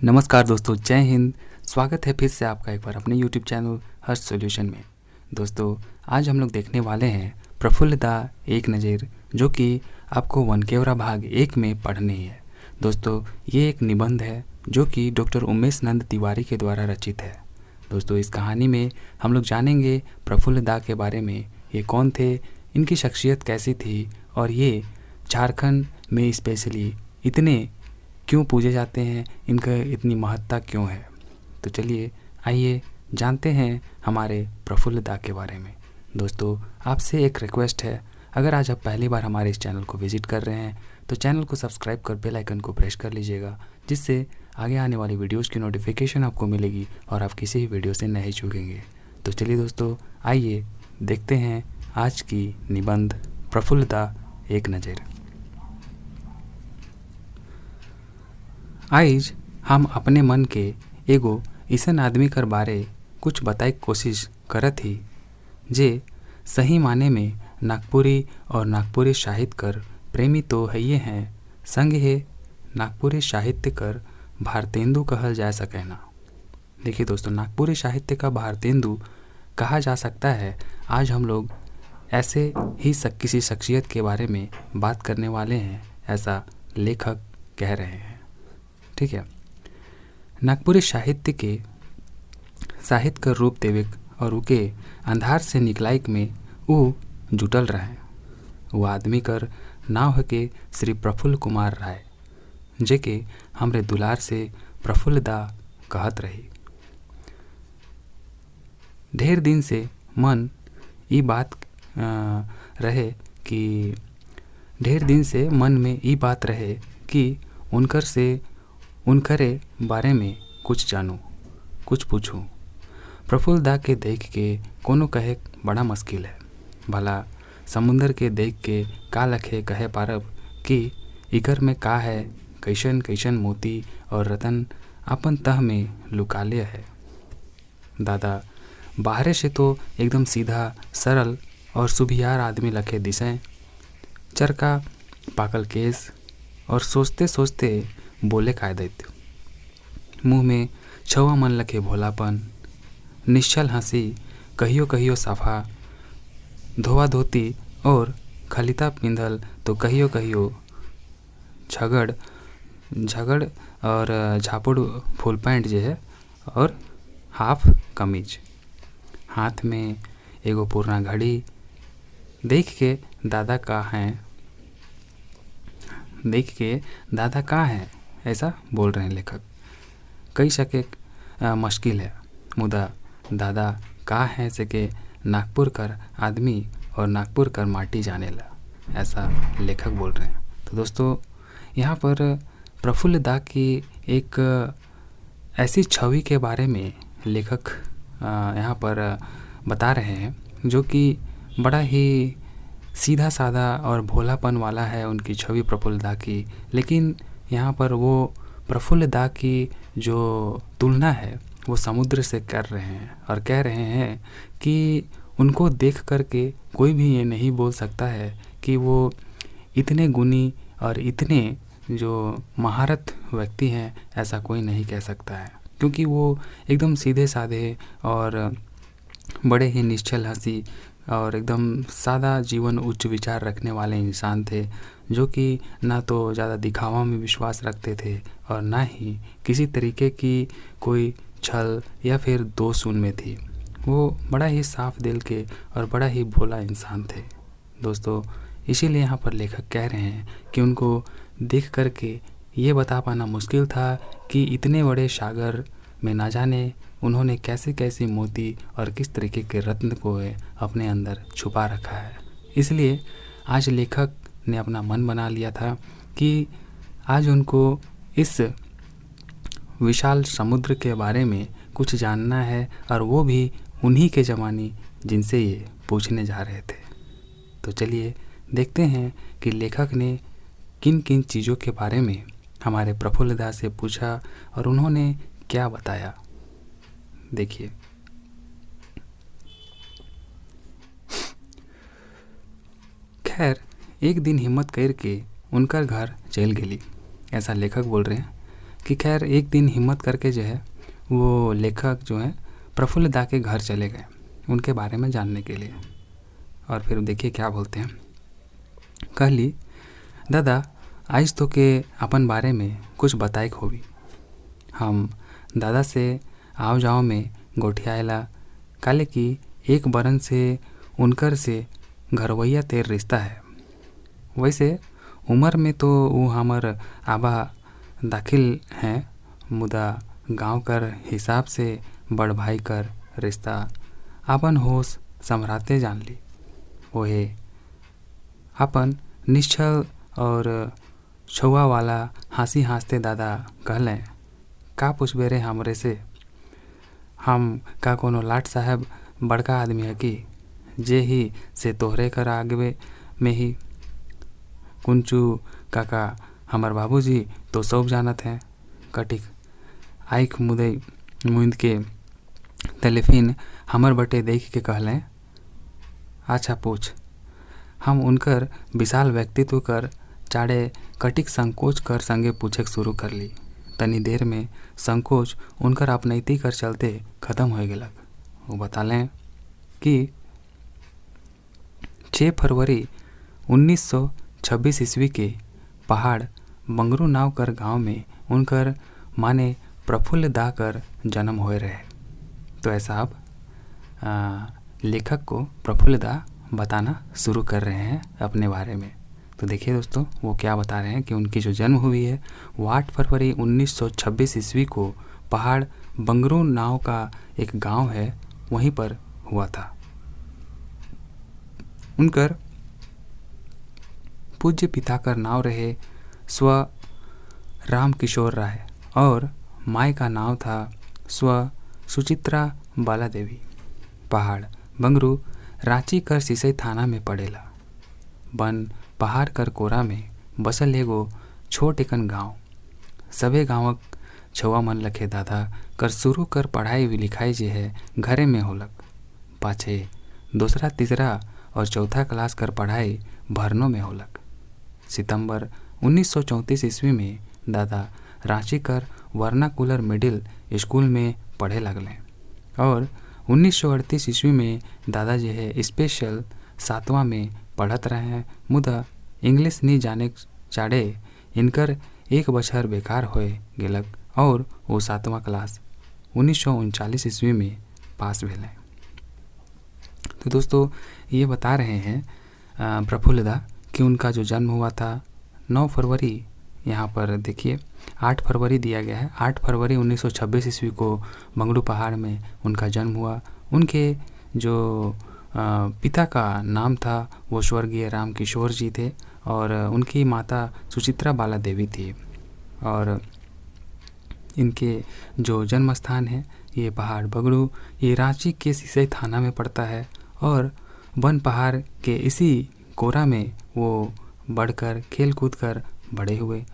नमस्कार दोस्तों, जय हिंद। स्वागत है फिर से आपका एक बार अपने YouTube चैनल हर्ष सॉल्यूशन में। दोस्तों, आज हम लोग देखने वाले हैं प्रफुल्ल दा एक नज़र, जो कि आपको वनकेवरा भाग 1 में पढ़नी है। दोस्तों, ये एक निबंध है जो कि डॉक्टर उमेश नंद तिवारी के द्वारा रचित है। दोस्तों, इस कहानी में हम लोग जानेंगे प्रफुल्ल दा के बारे में। ये कौन थे, इनकी शख्सियत कैसी थी और ये झारखंड में स्पेशली इतने क्यों पूजे जाते हैं, इनका इतनी महत्ता क्यों है। तो चलिए आइए जानते हैं हमारे प्रफुल्ल दा के बारे में। दोस्तों, आपसे एक रिक्वेस्ट है, अगर आज आप पहली बार हमारे इस चैनल को विजिट कर रहे हैं तो चैनल को सब्सक्राइब कर बेल आइकन को प्रेस कर लीजिएगा, जिससे आगे आने वाली वीडियोज़ की नोटिफिकेशन आपको मिलेगी और आप किसी भी वीडियो से नहीं चूकेंगे। तो चलिए दोस्तों, आइए देखते हैं आज की निबंध प्रफुल्ल दा एक नज़र। आइज हम अपने मन के एगो ऐसन आदमी कर बारे कुछ बताए कोशिश करत ही जे सही माने में नागपुरी और नागपुरी साहित्य कर प्रेमी तो हइये हैं, संग है नागपुरी साहित्य कर भारतेंदु कहल जा सके ना। देखिए दोस्तों, नागपुरी साहित्य का भारतेंदु कहा जा सकता है। आज हम लोग ऐसे ही किसी शख्सियत के बारे में बात करने वाले हैं, ऐसा लेखक कह रहे हैं। ठीक है, नागपुरी साहित्य का रूप देविक और उके अंधार से निकलाइक में वो जुटल रहे। वो आदमी कर नाव है के श्री प्रफुल्ल कुमार राय, जे के हमरे दुलार से प्रफुल्ल दा कहत रही। ढेर दिन से मन ई बात में ई बात रहे कि उनकरे बारे में कुछ जानूं, कुछ पूछूं। प्रफुल्ल दा के देख के कोनो कहे बड़ा मुश्किल है। भला समुंदर के देख के का लखे कहे पारब कि इकर में का है, कैसन कैसन मोती और रतन अपन तह में लुकाले है। दादा बाहरे से तो एकदम सीधा सरल और सुबियार आदमी लखे दिसे, चरका पाकल केस और सोचते सोचते बोले कायदत, मुँह में छवा मन लखे भोलापन, निश्चल हंसी, कहियो कहियो साफा धोवा धोती और खलिता पिंधल तो कहियो कहियो झगड़ और झापुड़ फुल पैंट जे है और हाफ कमीज। हाथ में एगो पुराना घड़ी। देख के दादा का है ऐसा बोल रहे हैं लेखक। कई सके मुश्किल है, मुदा दादा का है से के नागपुर कर आदमी और नागपुर कर माटी जाने ला, ऐसा लेखक बोल रहे हैं। तो दोस्तों, यहाँ पर प्रफुल्ल दा की एक ऐसी छवि के बारे में लेखक यहाँ पर बता रहे हैं, जो कि बड़ा ही सीधा साधा और भोलापन वाला है उनकी छवि प्रफुल्ल दा की। लेकिन यहाँ पर वो प्रफुल्ल दा की जो तुलना है वो समुद्र से कर रहे हैं और कह रहे हैं कि उनको देख कर के कोई भी ये नहीं बोल सकता है कि वो इतने गुणी और इतने जो महारत व्यक्ति हैं, ऐसा कोई नहीं कह सकता है, क्योंकि वो एकदम सीधे साधे और बड़े ही निश्चल हंसी और एकदम सादा जीवन उच्च विचार रखने वाले इंसान थे, जो कि ना तो ज़्यादा दिखावा में विश्वास रखते थे और ना ही किसी तरीके की कोई छल या फिर दोष उनमें थी। वो बड़ा ही साफ दिल के और बड़ा ही भोला इंसान थे। दोस्तों, इसीलिए यहाँ पर लेखक कह रहे हैं कि उनको देख कर के ये बता पाना मुश्किल था कि इतने बड़े सागर में ना जाने उन्होंने कैसे कैसे मोती और किस तरीके के रत्न को अपने अंदर छुपा रखा है। इसलिए आज लेखक ने अपना मन बना लिया था कि आज उनको इस विशाल समुद्र के बारे में कुछ जानना है, और वो भी उन्हीं के ज़माने जिनसे ये पूछने जा रहे थे। तो चलिए देखते हैं कि लेखक ने किन किन चीज़ों के बारे में हमारे प्रफुल्ल दा से पूछा और उन्होंने क्या बताया। देखिए, खैर एक दिन हिम्मत करके उनकर घर चल गेली, ऐसा लेखक बोल रहे हैं। कि खैर एक दिन हिम्मत करके जो है वो लेखक जो है प्रफुल्ल दा के घर चले गए उनके बारे में जानने के लिए। और फिर देखिए क्या बोलते हैं। कहली, दादा आज तो के अपन बारे में कुछ बताए होगी। हम दादा से आओ जाओ में गोठियाला काले की एक बरन से उनकर से घरवैया तेर रिश्ता है। वैसे उम्र में तो वो हमार आबा दाखिल हैं, मुदा गांव कर हिसाब से बड़ भाई कर रिश्ता अपन होश सम्राते जान ली। ओहे अपन निश्चल और छुआ वाला हंसी हंसते दादा कहलें, का पूछबे रे हमरे से, हम का कोनो लाट साहब बड़का आदमी है कि जे ही से तोहरे कर आगे में ही कुंचू काका हमार बाबूजी तो सब जानत हैं। कटिक आइक मुदई मुंद के टेलीफिन हमर बटे देख के कहलें, अच्छा पूछ। हम उनकर विशाल व्यक्तित्व कर चाड़े कटिक संकोच कर संगे पूछे शुरू कर ली। तनी देर में संकोच उनकर अपनैती कर चलते खत्म हो गेलक। वो बतालें कि 6 फरवरी 1926 ईस्वी के पहाड़ बंगरू नाव कर गांव में उनकर माने प्रफुल्ल दा कर जन्म हुए रहे। तो ऐसा अब लेखक को प्रफुल्ल दा बताना शुरू कर रहे हैं अपने बारे में। तो देखिए दोस्तों वो क्या बता रहे हैं कि उनकी जो जन्म हुई है वो 8 फरवरी 1926 ईस्वी को पहाड़ बंगरू नाव का एक गांव है वहीं पर हुआ था। उनकर पूज्य पिता का नाम रहे स्व राम किशोर राय और माई का नाम था स्व सुचित्रा बाला देवी। पहाड़ बंगरू रांची कर सिसई थाना में पड़ेला। बन पहाड़ कर कोरा में बसल एगो छोट एकन गांव। सबे गांवक छुआ मन लखे दादा कर शुरू कर पढ़ाई लिखाई जे है घरे में होलक। पाछे दूसरा तीसरा और चौथा क्लास कर पढ़ाई भरनों में होलक। सितंबर 1934 ईस्वी में दादा रांची कर वर्नाकुलर मिडिल स्कूल में पढ़े लगले और 1938 ईस्वी में दादा जो है स्पेशल 7वां में पढ़त रहे हैं। मुदा इंग्लिश नहीं जाने चाड़े इनकर एक बछर बेकार होए गेलक और वो 7वां क्लास 1939 ईस्वी में पास भेले। तो दोस्तों ये बता रहे हैं प्रफुल्ल दा कि उनका जो जन्म हुआ था 9 फरवरी, यहाँ पर देखिए 8 फरवरी दिया गया है। 8 फरवरी 1926 ईस्वी को बंगरू पहाड़ में उनका जन्म हुआ। उनके जो पिता का नाम था वो स्वर्गीय राम किशोर जी थे और उनकी माता सुचित्रा बाला देवी थी। और इनके जो जन्म स्थान है ये पहाड़ बंगरू, ये रांची के सिसई थाना में पड़ता है और वन पहाड़ के इसी कोरा में वो बढ़कर खेल कूद कर बड़े हुए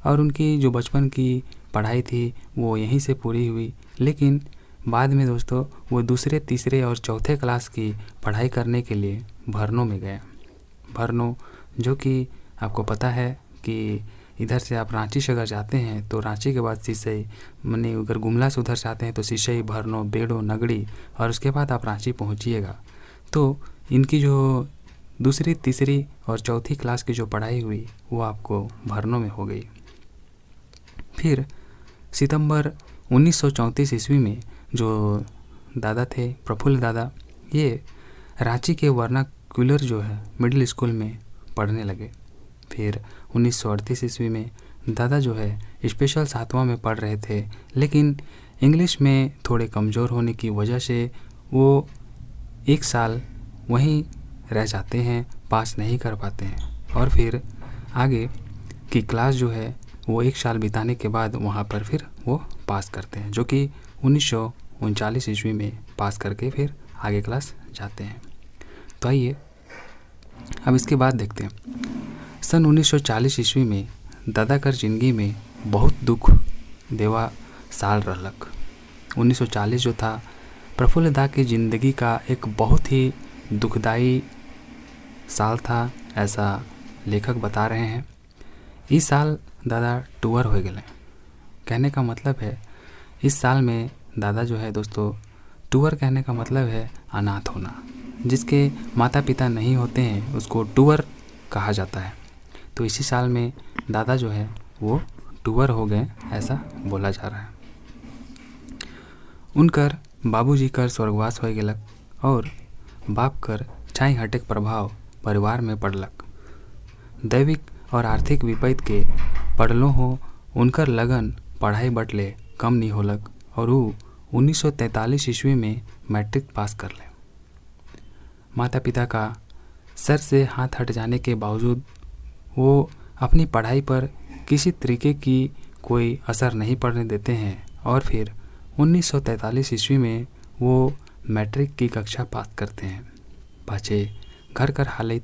और उनकी जो बचपन की पढ़ाई थी वो यहीं से पूरी हुई। लेकिन बाद में दोस्तों वो दूसरे तीसरे और चौथे क्लास की पढ़ाई करने के लिए भरनों में गए। भरनों जो कि आपको पता है कि इधर से आप रांची से अगर जाते हैं तो रांची के बाद सिसई, माने अगर गुमला से उधर से आते हैं तो सिसई, भरनों, बेड़ो, नगड़ी और उसके बाद आप रांची पहुंचिएगा। तो इनकी जो दूसरी तीसरी और चौथी क्लास की जो पढ़ाई हुई वो आपको भरनों में हो गई। फिर सितंबर 1934 ईस्वी में जो दादा थे प्रफुल्ल दादा, ये रांची के वर्नाकुलर जो है मिडिल स्कूल में पढ़ने लगे। फिर 1938 ईस्वी में दादा जो है स्पेशल 7वां में पढ़ रहे थे, लेकिन इंग्लिश में थोड़े कमज़ोर होने की वजह से वो 1 साल वहीं रह जाते हैं, पास नहीं कर पाते हैं। और फिर आगे की क्लास जो है वो 1 साल बिताने के बाद वहाँ पर फिर वो पास करते हैं, जो कि 1939 ईस्वी में पास करके फिर आगे क्लास जाते हैं। तो आइए अब इसके बाद देखते हैं। सन 1940 ईस्वी में दादा कर जिंदगी में बहुत दुख देवा साल रहलक। 1940 जो था प्रफुल्ल दा की ज़िंदगी का एक बहुत ही दुखदाई साल था, ऐसा लेखक बता रहे हैं। इस साल दादा टूअर हो गए। कहने का मतलब है इस साल में दादा जो है दोस्तों, टूअर कहने का मतलब है अनाथ होना। जिसके माता पिता नहीं होते हैं उसको टूअर कहा जाता है। तो इसी साल में दादा जो है वो टूअर हो गए, ऐसा बोला जा रहा है। उनकर बाबूजी कर स्वर्गवास हो गेलक और बाप कर छाई हटेक प्रभाव परिवार में पड़लक। दैविक और आर्थिक विपत्ति के पड़लो हो उनकर लगन पढ़ाई बटले कम नहीं होलक और वो 1943 ईस्वी में मैट्रिक पास कर ले। माता पिता का सर से हाथ हट जाने के बावजूद वो अपनी पढ़ाई पर किसी तरीके की कोई असर नहीं पड़ने देते हैं और फिर 1943 ईस्वी में वो मैट्रिक की कक्षा पास करते हैं। पाछे घर कर हालत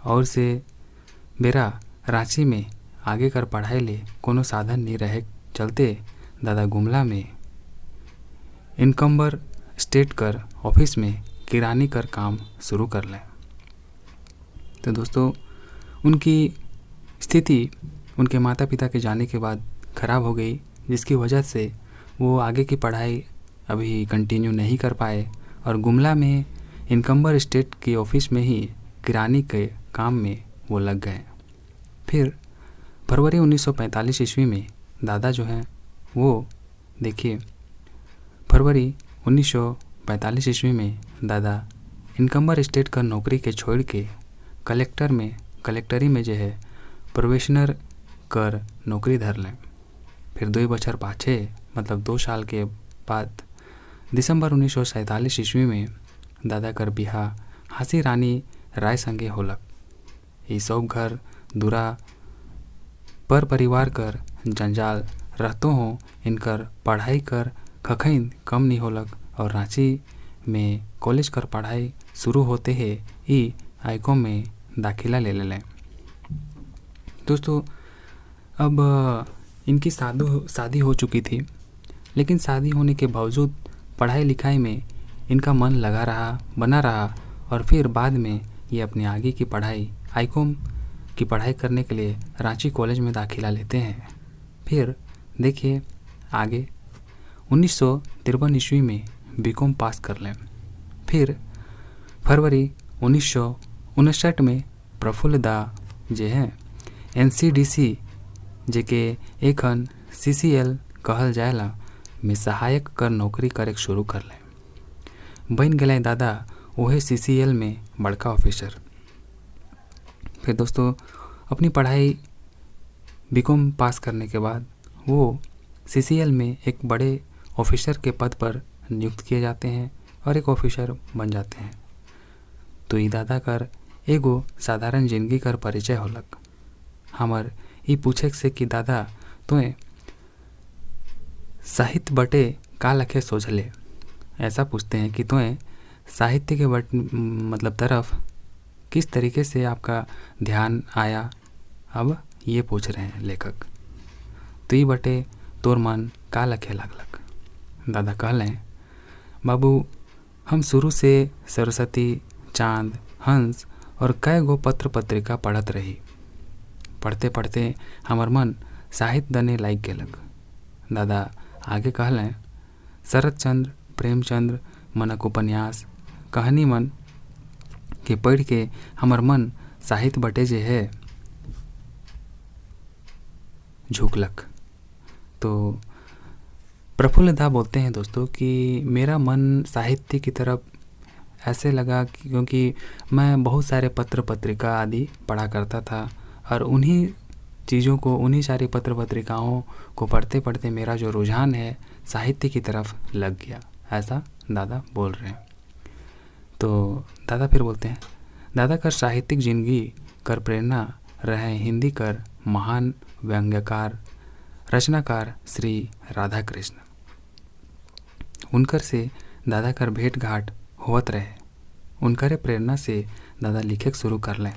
और से बेरा रांची में आगे कर पढ़ाई ले कोनो साधन नहीं रहे चलते दादा गुमला में इनकम्बर स्टेट कर ऑफिस में किरानी कर काम शुरू कर लें। तो दोस्तों उनकी स्थिति उनके माता पिता के जाने के बाद ख़राब हो गई, जिसकी वजह से वो आगे की पढ़ाई अभी कंटिन्यू नहीं कर पाए और गुमला में इनकम्बर स्टेट की ऑफिस में ही किरानी के काम में वो लग गए। फिर फरवरी 1945 ईस्वी में दादा जो हैं वो देखिए फरवरी 1945 ईस्वी में दादा इनकम्बर स्टेट का नौकरी के छोड़ के कलेक्टरी में जो है प्रोबेशनर कर नौकरी धर लें। फिर 2 बछर पाछे मतलब 2 साल के बाद दिसंबर 1947 ईस्वी में दादा कर बिहा हासी रानी राय संगे होलक। ये सब घर दूरा पर परिवार कर जंजाल रहतो हो इनकर पढ़ाई कर खखैन कम नहीं होलक और रांची में कॉलेज कर पढ़ाई शुरू होते हैं ई आईकॉम में दाखिला ले लें। दोस्तों अब इनकी शादी हो चुकी थी, लेकिन शादी होने के बावजूद पढ़ाई लिखाई में इनका मन बना रहा और फिर बाद में ये अपनी आगे की पढ़ाई आईकॉम की पढ़ाई करने के लिए रांची कॉलेज में दाखिला लेते हैं। फिर देखिए आगे 1953 ईस्वी में बीकॉम पास कर लें। फिर फरवरी 1959 में प्रफुल्ल दा जे हैं NCDC जेके एखन CCL कहल जाएला में सहायक कर नौकरी करे शुरू कर लें। बन गए दादा वही CCL में बड़का ऑफिसर। फिर दोस्तों अपनी पढ़ाई बीकॉम पास करने के बाद वो CCL में एक बड़े ऑफिसर के पद पर नियुक्त किए जाते हैं और एक ऑफिसर बन जाते हैं। तो ये दादा कर एगो साधारण जिंदगी कर परिचय होलक। हमर ये पूछे से कि दादा तुए साहित्य बटे का लखे सोझले, ऐसा पूछते हैं कि तुए साहित्य के मतलब तरफ किस तरीके से आपका ध्यान आया। अब ये पूछ रहे हैं लेखक। तो ये बटे तोर मन का लखे लागलक। दादा कहलें बाबू हम शुरू से सरस्वती, चांद, हंस और कई गो पत्र पत्रिका पढ़त रही। पढ़ते पढ़ते हमार मन साहित्य दने लाग गेलक। दादा आगे कहलें शरत चंद्र, प्रेमचंद्र मनक उपन्यास कहानी मन के पढ़ के हमार मन साहित्य बटे जे है झुकलक। तो प्रफुल्ल दा बोलते हैं दोस्तों कि मेरा मन साहित्य की तरफ ऐसे लगा क्योंकि मैं बहुत सारे पत्र पत्रिका आदि पढ़ा करता था और उन्हीं चीज़ों को, उन्हीं सारी पत्र पत्रिकाओं को पढ़ते पढ़ते मेरा जो रुझान है साहित्य की तरफ लग गया, ऐसा दादा बोल रहे हैं। तो दादा फिर बोलते हैं दादा कर साहित्यिक जिंदगी कर प्रेरणा रहे हिंदी कर महान व्यंग्यकार रचनाकार श्री राधा कृष्ण। उनकर से दादा कर भेंट घाट होवत रहे। उनकर प्रेरणा से दादा लिखे शुरू कर लें।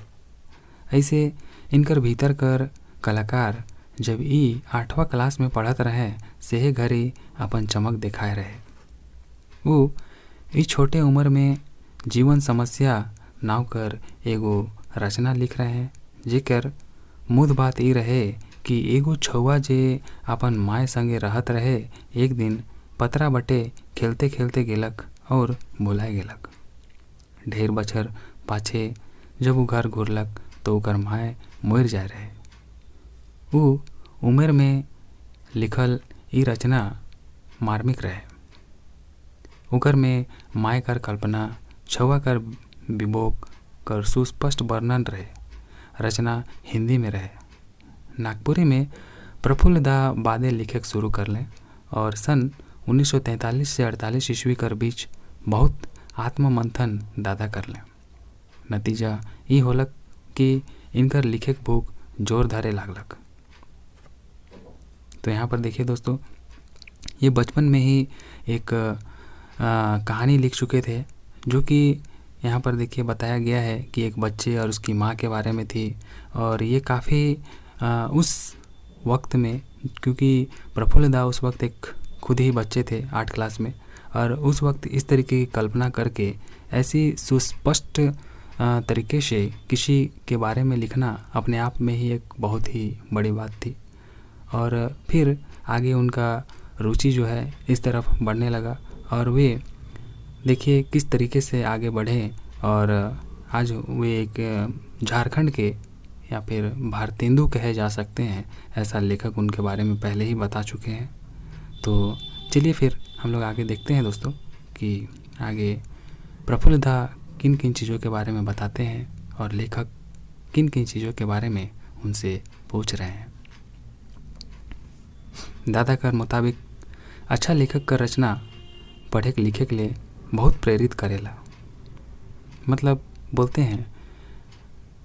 ऐसे इनकर भीतर कर कलाकार जब ई 8वां क्लास में पढ़त रहे सेहे घरी अपन चमक दिखाए रहे। वो इस छोटे उम्र में जीवन समस्या नाव कर एगो रचना लिख रहे हैं जेकर मुद बात ई रहे कि एगो छौआ जे अपन माय संगे रहत रहे, एक दिन पतरा बटे खेलते खेलते गेलक और भुलाए गेलक। ढेर बछर पाछे जब वो घर घुरलक तो ओकर माय मर जाए रहे। वो उम्र में लिखल ई रचना मार्मिक रहे। ओकर में माय कर कल्पना, छौआ कर विभोग कर सुस्पष्ट वर्णन रहे। रचना हिंदी में रहे। नागपुरी में प्रफुल्ल दा बादे लिखे शुरू कर लें और सन 1943 से 48 ईस्वी कर बीच बहुत आत्ममंथन दादा कर लें। नतीजा ई होलक कि इनकर लिखे भूख जोर धरे लागलक। तो यहाँ पर देखिए दोस्तों, ये बचपन में ही एक कहानी लिख चुके थे, जो कि यहाँ पर देखिए बताया गया है कि एक बच्चे और उसकी माँ के बारे में थी। और ये काफ़ी उस वक्त में, क्योंकि प्रफुल्ल दा उस वक्त एक खुद ही बच्चे थे 8 क्लास में, और उस वक्त इस तरीके की कल्पना करके ऐसी सुस्पष्ट तरीके से किसी के बारे में लिखना अपने आप में ही एक बहुत ही बड़ी बात थी। और फिर आगे उनका रुचि जो है इस तरफ बढ़ने लगा और वे देखिए किस तरीके से आगे बढ़े और आज वे एक झारखंड के या फिर भारतेंदु कहे जा सकते हैं, ऐसा लेखक उनके बारे में पहले ही बता चुके हैं। तो चलिए फिर हम लोग आगे देखते हैं दोस्तों कि आगे प्रफुल्ल दा किन किन चीज़ों के बारे में बताते हैं और लेखक किन किन चीज़ों के बारे में उनसे पूछ रहे हैं। दादा के मुताबिक अच्छा लेखक का रचना पढ़े लिखे के लिए बहुत प्रेरित करेला। मतलब बोलते हैं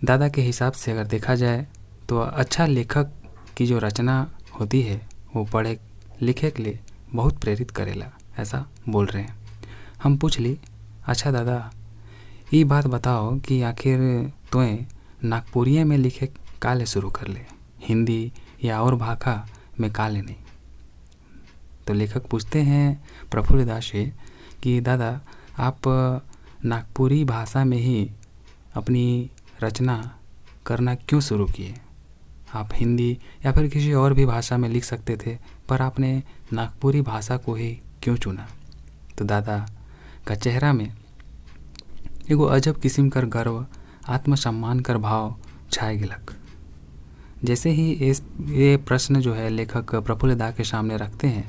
दादा के हिसाब से अगर देखा जाए तो अच्छा लेखक की जो रचना होती है वो पढ़े लिखे के लिए बहुत प्रेरित करेला, ऐसा बोल रहे हैं। हम पूछ ली, अच्छा दादा ये बात बताओ कि आखिर तोय नागपुरिया में लिखे काले शुरू कर ले, हिंदी या और भाषा में काले नहीं। तो लेखक पूछते हैं प्रफुल्ल दा से कि दादा आप नागपुरी भाषा में ही अपनी रचना करना क्यों शुरू किए? आप हिंदी या फिर किसी और भी भाषा में लिख सकते थे, पर आपने नागपुरी भाषा को ही क्यों चुना? तो दादा का चेहरा में एगो अजब किस्म कर गर्व, आत्मसम्मान कर भाव छाए गिलक। जैसे ही ये प्रश्न जो है लेखक प्रफुल्ल दा के सामने रखते हैं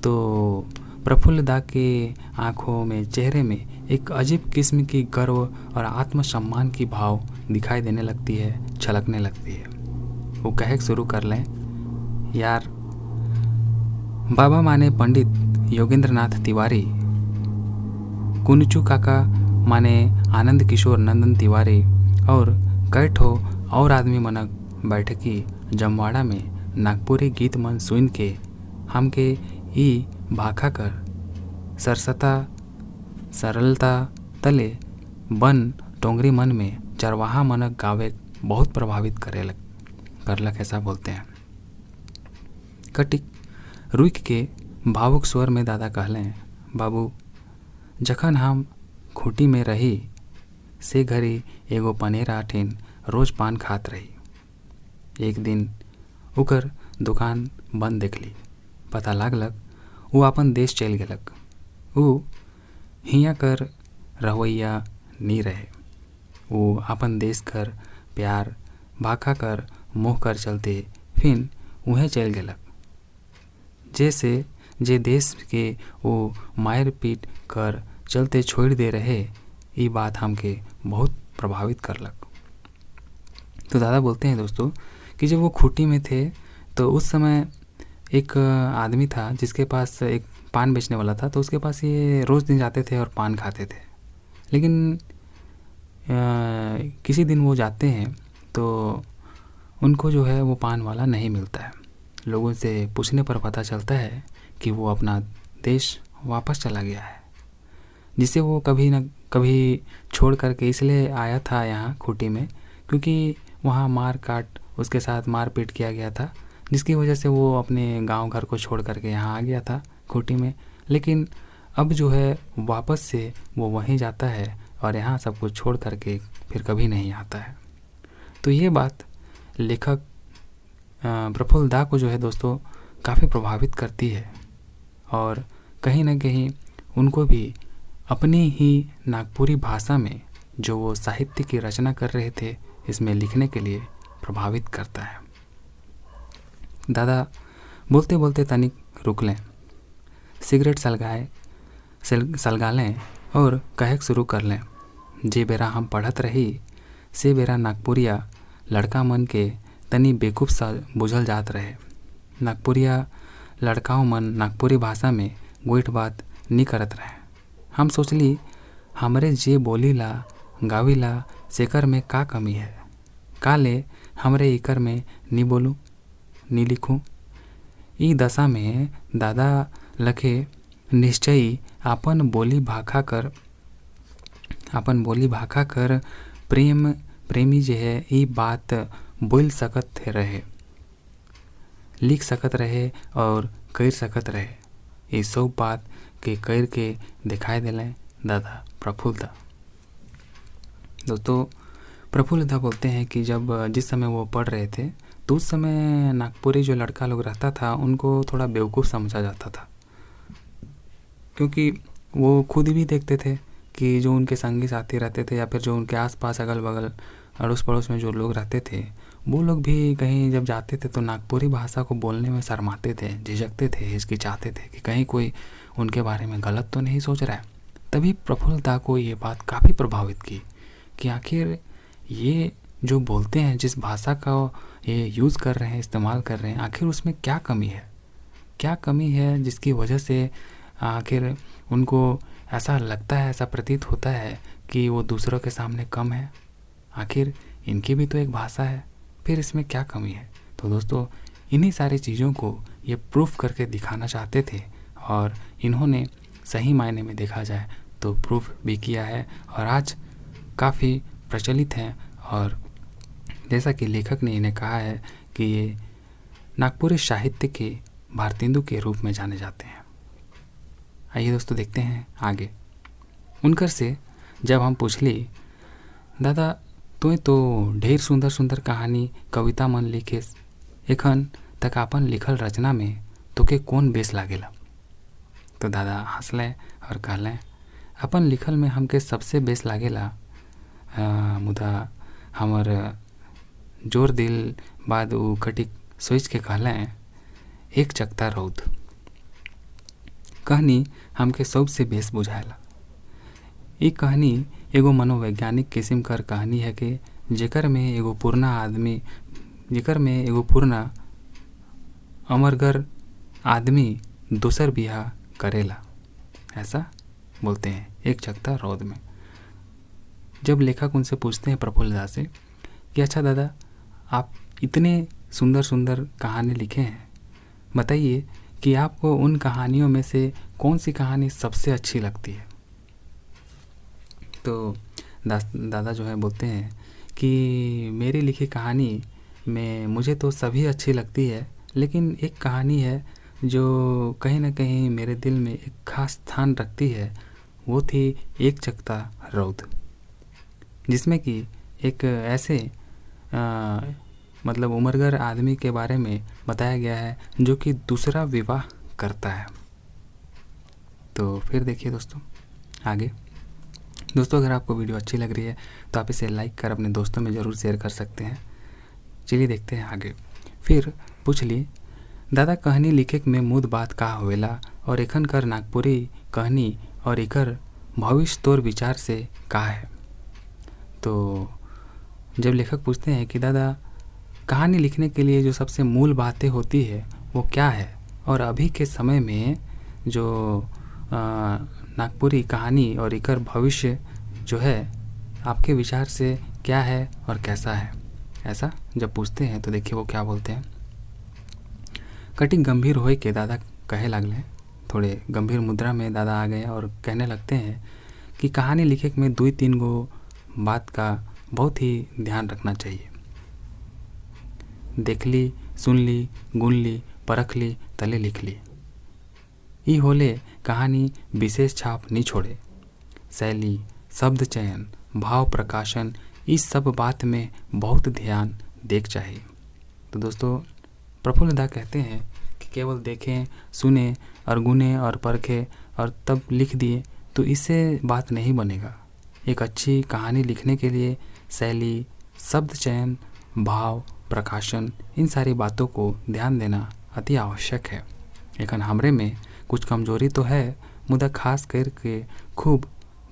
तो प्रफुल्ल दा के आँखों में, चेहरे में एक अजीब किस्म की गर्व और आत्मसम्मान की भाव दिखाई देने लगती है, छलकने लगती है। वो कहे शुरू कर लें, यार बाबा माने पंडित योगेंद्रनाथ तिवारी, कुनचू काका माने आनंद किशोर नंदन तिवारी और कई ठो और आदमी मनक बैठकी जमवाड़ा में नागपुरी गीत मन सुन के हमके ई भाखा कर सरसता सरलता तले बन टोंगरी मन में चरवाहा मनक गावे बहुत प्रभावित करलक, ऐसा बोलते हैं। कटिक रुक के भावुक स्वर में दादा कहलें, बाबू जखन हम खूटी में रही से घरी एगो पनेरा आठिन रोज पान खात रही। एक दिन ओकर दुकान बंद देखली, पता लागलक वो अपन देश चल गेलक। वो हियाँ कर रवैया नी रहे, वो अपन देश कर प्यार भाखा कर मोह कर चलते फिर उहें चल गेलक। जैसे जे देश के वो मायर पीट कर चलते छोड़ दे रहे, ये बात हमके बहुत प्रभावित करलक। तो दादा बोलते हैं दोस्तों कि जब वो खूटी में थे तो उस समय एक आदमी था जिसके पास एक पान बेचने वाला था, तो उसके पास ये रोज़ दिन जाते थे और पान खाते थे। लेकिन किसी दिन वो जाते हैं तो उनको जो है वो पान वाला नहीं मिलता है। लोगों से पूछने पर पता चलता है कि वो अपना देश वापस चला गया है, जिसे वो कभी न कभी छोड़ करके इसलिए आया था यहाँ खूटी में, क्योंकि वहाँ मार काट उसके साथ मार पीट किया गया था, जिसकी वजह से वो अपने गांव घर को छोड़ करके यहाँ आ गया था खूटी में। लेकिन अब जो है वापस से वो वहीं जाता है और यहाँ सब कुछ छोड़ करके फिर कभी नहीं आता है। तो ये बात लेखक प्रफुल्ल दा को जो है दोस्तों काफ़ी प्रभावित करती है और कहीं ना कहीं उनको भी अपनी ही नागपुरी भाषा में जो वो साहित्य की रचना कर रहे थे इसमें लिखने के लिए प्रभावित करता है। दादा बोलते बोलते तनिक रुक लें, सिगरेट सलगा लें और कहक शुरू कर लें। जे बेरा हम पढ़त रही से बेरा नागपुरिया लड़का मन के तनी बेकूफ सा बुझल जात रहे। नागपुरिया लड़काओं मन नागपुरी भाषा में गोइठ बात नहीं करत रहे। हम सोचली हमरे जे बोलीला गावीला सेकर में का कमी है, का ले हमरे इकर में नहीं बोलूँ नहीं लिखूँ। ई दशा में दादा लखे निश्चयी अपन बोली भाखा कर प्रेमी जे है ई बात बोल सकत रहे, लिख सकत रहे और कर सकत रहे। ये सब बात के कर के दिखाई दिले दादा प्रफुल्ल दा। दोस्तों प्रफुल्ल दा बोलते हैं कि जब जिस समय वो पढ़ रहे थे तो उस समय नागपुरी जो लड़का लोग रहता था उनको थोड़ा बेवकूफ़ समझा जाता था, क्योंकि वो खुद भी देखते थे कि जो उनके संगी साथी रहते थे या फिर जो उनके आसपास अगल बगल अड़ोस पड़ोस में जो लोग रहते थे वो लोग भी कहीं जब जाते थे तो नागपुरी भाषा को बोलने में शर्माते थे, झिझकते थे, हिचकिचाते थे कि कहीं कोई उनके बारे में गलत तो नहीं सोच रहा है। तभी प्रफुल्ल दा को ये बात काफ़ी प्रभावित की कि आखिर ये जो बोलते हैं, जिस भाषा का ये यूज़ कर रहे हैं, इस्तेमाल कर रहे हैं, आखिर उसमें क्या कमी है जिसकी वजह से आखिर उनको ऐसा लगता है, ऐसा प्रतीत होता है कि वो दूसरों के सामने कम है। आखिर इनकी भी तो एक भाषा है, फिर इसमें क्या कमी है। तो दोस्तों इन्हीं सारी चीज़ों को ये प्रूफ करके दिखाना चाहते थे और इन्होंने सही मायने में देखा जाए तो प्रूफ भी किया है और आज काफ़ी प्रचलित हैं। और जैसा कि लेखक ने इन्हें कहा है कि ये नागपुरी साहित्य के भारतेंदु के रूप में जाने जाते हैं। आइए दोस्तों देखते हैं आगे। उनकर से जब हम पूछली दादा तुए तो ढेर सुंदर सुंदर कहानी कविता मन लिखेस, एखन तक आपन लिखल रचना में तोके कौन बेस लागेला। तो दादा हंसलें और कहलें अपन लिखल में हमके सबसे बेस लागेला मुदा हमर जोर दिल बाद उ कटिक सोच के कहलें एक चकता रौद कहानी हमके सबसे बेस बुझाएला। ये कहानी एगो मनोवैज्ञानिक किस्म कर कहानी है कि जेकर में एगो पूर्णा अमरगर आदमी दोसर बियाह करेला, ऐसा बोलते हैं एक चकता रौद में। जब लेखक उनसे पूछते हैं प्रफुल्ल दा से कि अच्छा दादा आप इतने सुंदर सुंदर कहानी लिखे हैं, बताइए कि आपको उन कहानियों में से कौन सी कहानी सबसे अच्छी लगती है। तो दादा जो है बोलते हैं कि मेरी लिखी कहानी में मुझे तो सभी अच्छी लगती है, लेकिन एक कहानी है जो कहीं ना कहीं मेरे दिल में एक खास स्थान रखती है। वो थी एक चकता रौद, जिसमें कि एक ऐसे मतलब उम्रगर आदमी के बारे में बताया गया है जो कि दूसरा विवाह करता है। तो फिर देखिए दोस्तों आगे। दोस्तों अगर आपको वीडियो अच्छी लग रही है तो आप इसे लाइक कर अपने दोस्तों में ज़रूर शेयर कर सकते हैं। चलिए देखते हैं आगे। फिर पूछ ली दादा कहानी लिखे में मुद बात का होवेला और एखन कर नागपुरी कहानी और एकर भविष्य तोर विचार से का है। तो जब लेखक पूछते हैं कि दादा कहानी लिखने के लिए जो सबसे मूल बातें होती है वो क्या है और अभी के समय में जो नागपुरी कहानी और एकर भविष्य जो है आपके विचार से क्या है और कैसा है, ऐसा जब पूछते हैं तो देखिए वो क्या बोलते हैं। कटिक गंभीर होए के दादा कहे लगले, थोड़े गंभीर मुद्रा में दादा आ गए और कहने लगते हैं कि कहानी लिखे में 2-3 गो बात का बहुत ही ध्यान रखना चाहिए। देख ली, सुन ली, गुन ली, परख ली, तले लिख ली। ई होले कहानी विशेष छाप नहीं छोड़े। शैली, शब्द चयन, भाव प्रकाशन, इस सब बात में बहुत ध्यान देख चाहिए। तो दोस्तों प्रफुल्ल दा कहते हैं कि केवल देखें, सुने और गुने और परखें और तब लिख दिए तो इससे बात नहीं बनेगा। एक अच्छी कहानी लिखने के लिए शैली, शब्द चयन, भाव, प्रकाशन, इन सारी बातों को ध्यान देना अति आवश्यक है। लेकिन हमरे में कुछ कमजोरी तो है, मुदा खास करके खूब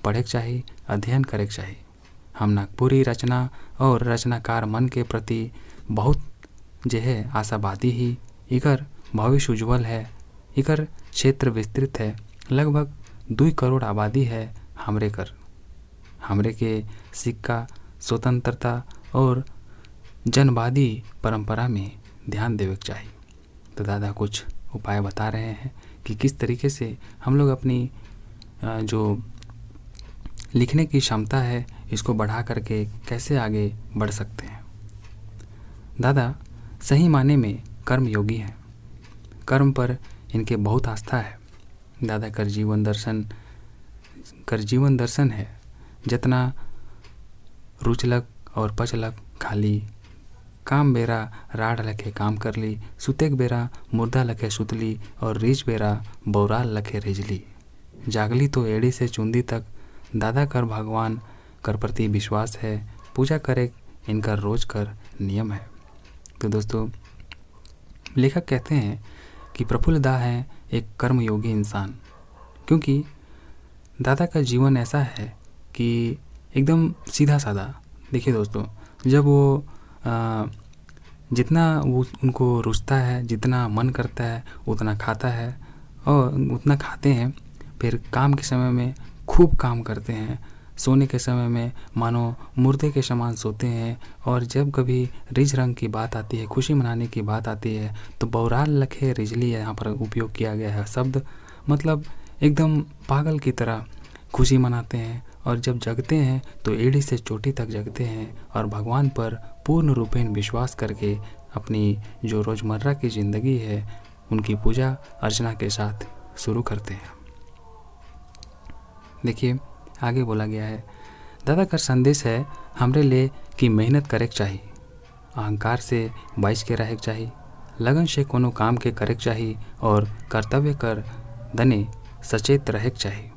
पढ़े चाहिए, अध्ययन करे चाहिए। हम नागपुरी रचना और रचनाकार मन के प्रति बहुत जो है आशावादी ही। इकर भविष्य उज्जवल है। इकर क्षेत्र विस्तृत है। लगभग 2 करोड़ आबादी है हमरे के सिक्का स्वतंत्रता और जनवादी परंपरा में ध्यान देवे के चाहिए। तो दादा कुछ उपाय बता रहे हैं कि किस तरीके से हम लोग अपनी जो लिखने की क्षमता है इसको बढ़ा करके कैसे आगे बढ़ सकते हैं। दादा सही माने में कर्म योगी हैं। कर्म पर इनके बहुत आस्था है। दादा कर जीवन दर्शन है। जितना रुचलक और पचलक खाली, काम बेरा राड़ लखे काम कर ली, सुतेक बेरा मुर्दा लखे सुतली और रीछ बेरा बौराल लखे रिजली। जागली तो एड़ी से चुंदी तक, दादा कर भगवान कर प्रति विश्वास है, पूजा करे इनका रोज कर नियम है। तो दोस्तों लेखक कहते हैं कि प्रफुल्ल दा है एक कर्मयोगी इंसान, क्योंकि दादा का जीवन ऐसा है कि एकदम सीधा साधा। देखिए दोस्तों, जब वो जितना वो उनको रुचता है, जितना मन करता है उतना खाता है और उतना खाते हैं। फिर काम के समय में खूब काम करते हैं, सोने के समय में मानो मुर्दे के समान सोते हैं। और जब कभी रिज रंग की बात आती है, खुशी मनाने की बात आती है, तो बौराल लखे रिजली यहाँ पर उपयोग किया गया है शब्द। मतलब एकदम पागल की तरह खुशी मनाते हैं। और जब जगते हैं तो एड़ी से चोटी तक जगते हैं और भगवान पर पूर्ण रूपेण विश्वास करके अपनी जो रोज़मर्रा की ज़िंदगी है उनकी पूजा अर्चना के साथ शुरू करते हैं। देखिए आगे बोला गया है, दादा का संदेश है हमरे लिए कि मेहनत करे चाहिए, अहंकार से बच के रहे चाहिए, लगन से कोनो काम के करे चाहिए और कर्तव्य कर दने सचेत रहे चाहिए।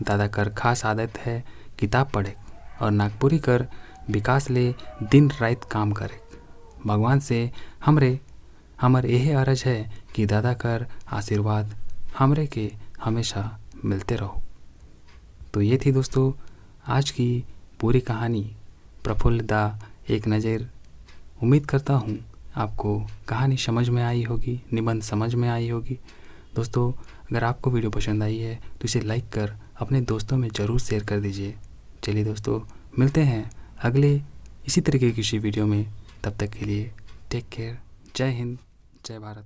दादा कर खास आदत है किताब पढ़े और नागपुरी कर विकास ले दिन रात काम करे। भगवान से हमर यह अरज है कि दादा कर आशीर्वाद हमरे के हमेशा मिलते रहो। तो ये थी दोस्तों आज की पूरी कहानी प्रफुल्ल दा एक नज़र। उम्मीद करता हूँ आपको कहानी समझ में आई होगी, निबंध समझ में आई होगी। दोस्तों अगर आपको वीडियो पसंद आई है तो इसे लाइक कर अपने दोस्तों में ज़रूर शेयर कर दीजिए। चलिए दोस्तों मिलते हैं अगले इसी तरीके की किसी वीडियो में। तब तक के लिए टेक केयर। जय हिंद, जय भारत।